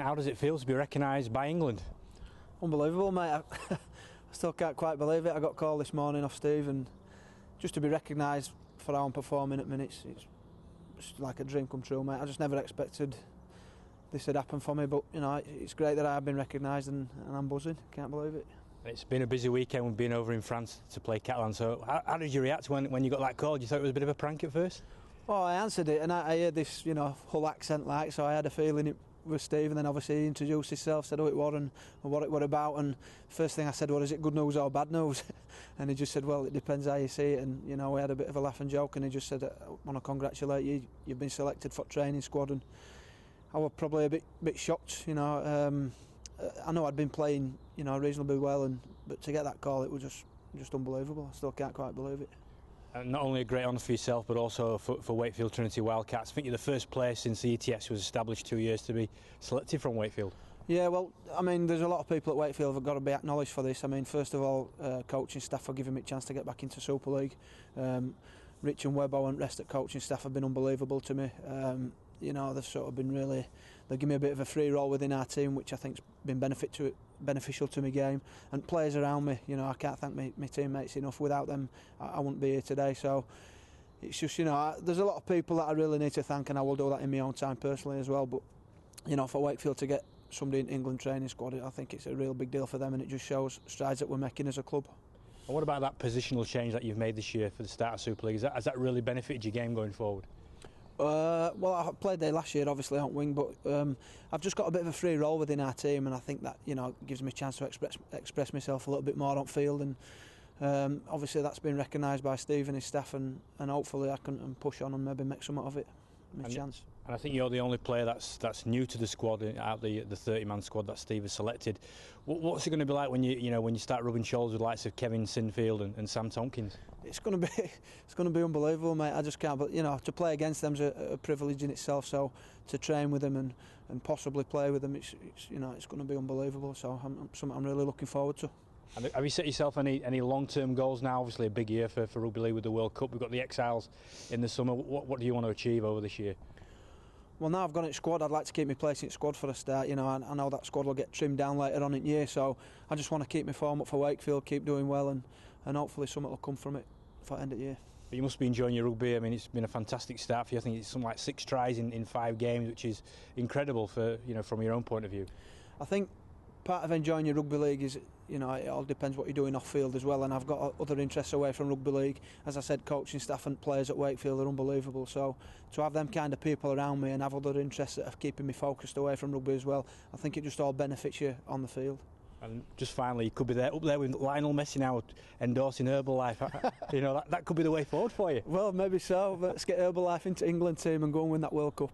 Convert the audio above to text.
And how does it feel to be recognised by England? Unbelievable, mate. I still can't quite believe it. I got called this morning off Steve, and just to be recognised for how I'm performing at minutes, it's like a dream come true, mate. I just never expected this had happened for me, but you know, it's great that I've been recognised, and I'm buzzing. Can't believe it. It's been a busy weekend. We've been over in France to play Catalan. So how did you react when you got that call? You thought it was a bit of a prank at first? Oh, I answered it, and I heard this, Hull accent, like, so I had a feeling it was Steve, and then obviously he introduced himself, said who it was and what it were about, and first thing I said, well, is it good news or bad news? And he just said, well, it depends how you see it, and we had a bit of a laugh and joke, and he just said, I want to congratulate you, you've been selected for training squad. And I was probably a bit shocked, I know I'd been playing, reasonably well, but to get that call, it was just unbelievable. I still can't quite believe it. And not only a great honour for yourself, but also for Wakefield Trinity Wildcats. I think you're the first player since the ETS was established 2 years to be selected from Wakefield. Yeah, well, I mean, there's a lot of people at Wakefield who've got to be acknowledged for this. I mean, first of all, coaching staff for giving me a chance to get back into Super League. Rich and Webbo and rest of coaching staff have been unbelievable to me. They've sort of been really, they give me a bit of a free role within our team, which I think's been beneficial to my game, and players around me. I can't thank my teammates enough. Without them, I wouldn't be here today. So it's just, there's a lot of people that I really need to thank, and I will do that in my own time personally as well. But for Wakefield to get somebody in England training squad, I think it's a real big deal for them, and it just shows strides that we're making as a club. And what about that positional change that you've made this year for the start of Super League? Has that really benefited your game going forward? Well, I played there last year, obviously on wing, but I've just got a bit of a free role within our team, and I think that gives me a chance to express myself a little bit more on field, and obviously that's been recognised by Steve and his staff, and hopefully I can push on and maybe make something of it. Chance. And I think you're the only player that's new to the squad, out the 30-man squad that Steve has selected. What's it going to be like when you start rubbing shoulders with the likes of Kevin Sinfield and Sam Tompkins? It's going to be unbelievable, mate. I just can't. But to play against them's a privilege in itself. So to train with them and possibly play with them, it's going to be unbelievable. So something I'm really looking forward to. And have you set yourself any long-term goals now? Obviously a big year for Rugby League with the World Cup. We've got the Exiles in the summer. What do you want to achieve over this year? Well, now I've got it squad, I'd like to keep my place in squad for a start. I know that squad will get trimmed down later on in the year, so I just want to keep my form up for Wakefield, keep doing well, and hopefully something will come from it for the end of the year. But you must be enjoying your rugby. I mean, it's been a fantastic start for you. I think it's something like 6 tries in 5 games, which is incredible for from your own point of view. I think part of enjoying your rugby league is, it all depends what you're doing off field as well, and I've got other interests away from rugby league. As I said, coaching staff and players at Wakefield are unbelievable, so to have them kind of people around me and have other interests that are keeping me focused away from rugby as well, I think it just all benefits you on the field. And just finally, you could be up there with Lionel Messi now endorsing Herbalife. that could be the way forward for you. Well, maybe so. Let's get Herbalife into England team and go and win that World Cup.